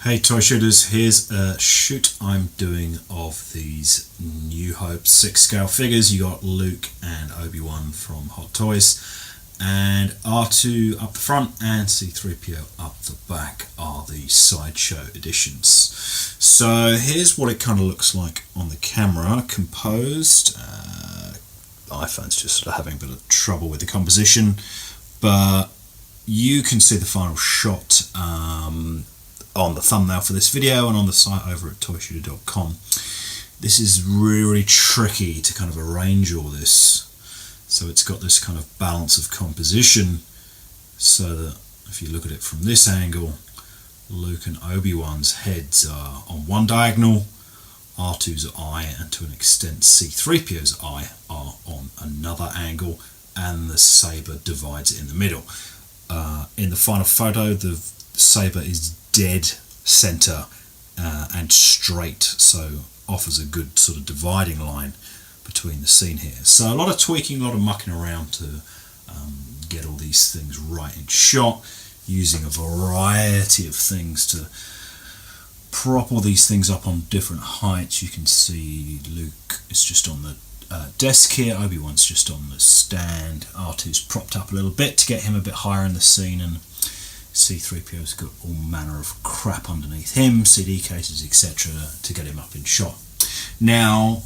Hey Toy Shooters, here's a shoot I'm doing of these New Hope 6 scale figures. You got Luke and Obi-Wan from Hot Toys, and R2 up the front and C-3PO up the back are the sideshow editions. So here's what it kind of looks like on the camera, composed. iPhone's just sort of having a bit of trouble with the composition, but you can see the final shot on the thumbnail for this video and on the site over at ToyShooter.com. This is really tricky to kind of arrange all this, so it's got this kind of balance of composition, so that if you look at it from this angle, Luke and Obi-Wan's heads are on one diagonal, R2's eye and to an extent C-3PO's eye are on another angle, and the saber divides it in the middle. In the final photo, the saber is dead center and straight, so offers a good sort of dividing line between the scene here. So a lot of tweaking, a lot of mucking around to get all these things right in shot, using a variety of things to prop all these things up on different heights. You can see Luke is just on the desk here, Obi-Wan's just on the stand, R2's propped up a little bit to get him a bit higher in the scene, and C-3PO's got all manner of crap underneath him, CD cases, etc., to get him up in shot. Now,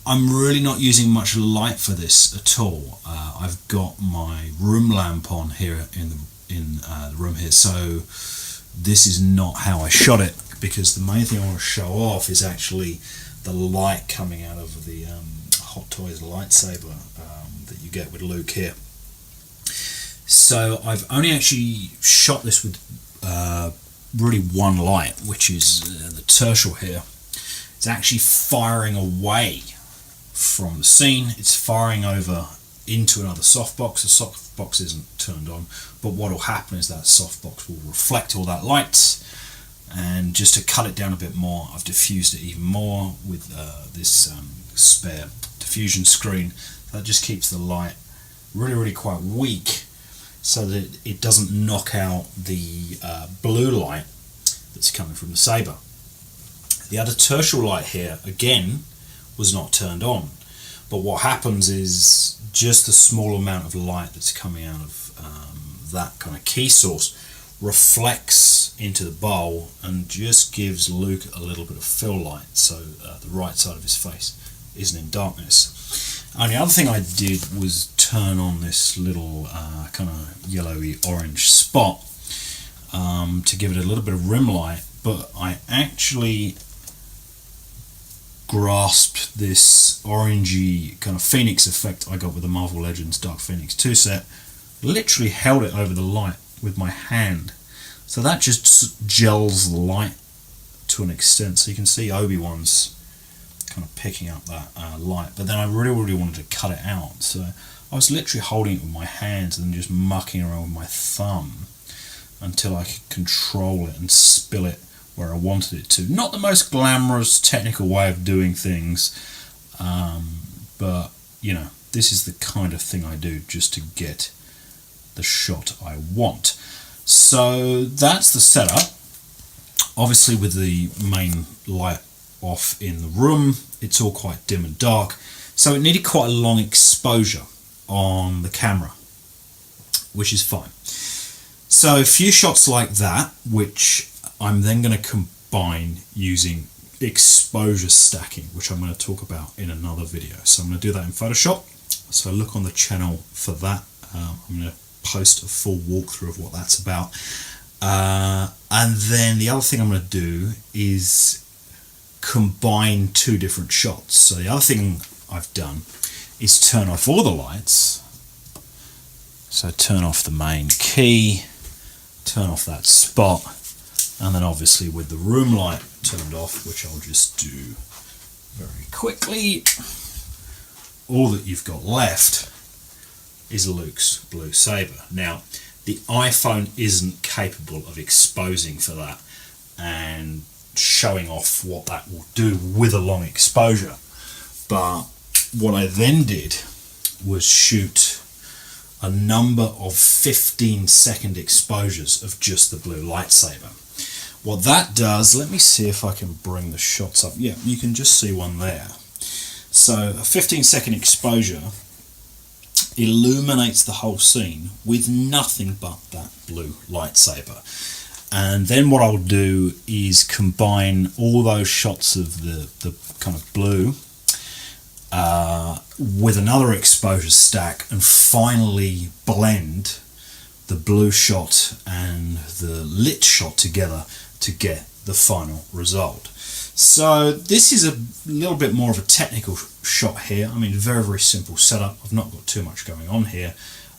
I'm really not using much light for this at all. I've got my room lamp on here in the room here, so this is not how I shot it, because the main thing I want to show off is actually the light coming out of the Hot Toys lightsaber that you get with Luke here. So I've only actually shot this with really one light, which is the tertial here. It's actually firing away from the scene. It's firing over into another softbox. The softbox isn't turned on, but what will happen is that softbox will reflect all that light. And just to cut it down a bit more, I've diffused it even more with this spare diffusion screen. That just keeps the light really quite weak, so that it doesn't knock out the blue light that's coming from the saber. The other tertial light here, again, was not turned on. But what happens is just the small amount of light that's coming out of that kind of key source reflects into the bowl and just gives Luke a little bit of fill light, so the right side of his face isn't in darkness. And the other thing I did was turn on this little kind of yellowy orange spot to give it a little bit of rim light, but I actually grasped this orangey kind of Phoenix effect I got with the Marvel Legends Dark Phoenix 2 set, literally held it over the light with my hand, so that just gels the light to an extent, so you can see Obi-Wan's kind of picking up that light, but then I really wanted to cut it out, so I was literally holding it with my hands and just mucking around with my thumb until I could control it and spill it where I wanted it to. Not the most glamorous technical way of doing things, but you know, this is the kind of thing I do just to get the shot I want. So that's the setup. Obviously with the main light off in the room, it's all quite dim and dark, so it needed quite a long exposure on the camera, which is fine. So a few shots like that, which I'm then going to combine using exposure stacking, which I'm going to talk about in another video. So I'm going to do that in Photoshop, so look on the channel for that. I'm going to post a full walkthrough of what that's about, and then the other thing I'm going to do is combine two different shots. So the other thing I've done is turn off all the lights, so turn off the main key, turn off that spot, and then obviously with the room light turned off, which I'll just do very quickly, all that you've got left is Luke's blue saber. Now the iPhone isn't capable of exposing for that and showing off what that will do with a long exposure, but what I then did was shoot a number of 15-second exposures of just the blue lightsaber, What that does, let me see if I can bring the shots up. Yeah, you can just see one there. So a 15-second exposure illuminates the whole scene with nothing but that blue lightsaber. And then what I'll do is combine all those shots of the kind of blue with another exposure stack and finally blend the blue shot and the lit shot together to get the final result. So this is a little bit more of a technical shot here. I mean, very, very simple setup. I've not got too much going on here,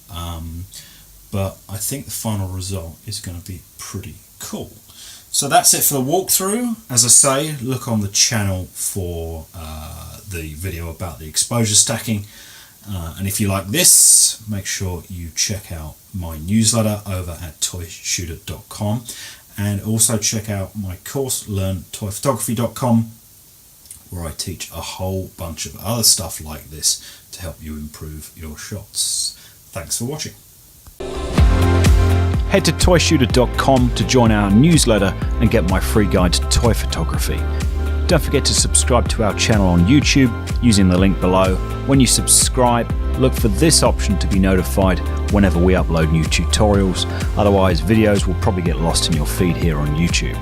but I think the final result is going to be pretty cool. So that's it for the walkthrough. As I say, look on the channel for the video about the exposure stacking. And if you like this, make sure you check out my newsletter over at ToyShooter.com, and also check out my course, LearnToyPhotography.com, where I teach a whole bunch of other stuff like this to help you improve your shots. Thanks for watching. Head to ToyShooter.com to join our newsletter and get my free guide to toy photography. Don't forget to subscribe to our channel on YouTube using the link below. When you subscribe, look for this option to be notified whenever we upload new tutorials. Otherwise, videos will probably get lost in your feed here on YouTube.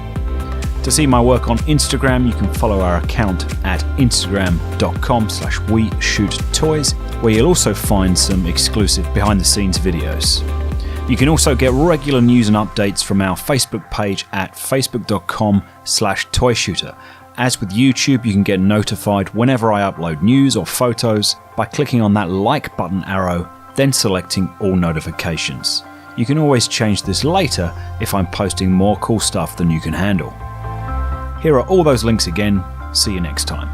To see my work on Instagram, you can follow our account at instagram.com/WeShootToys, where you'll also find some exclusive behind-the-scenes videos. You can also get regular news and updates from our Facebook page at facebook.com/ToyShooter. As with YouTube, you can get notified whenever I upload news or photos by clicking on that like button arrow, then selecting all notifications. You can always change this later if I'm posting more cool stuff than you can handle. Here are all those links again. See you next time.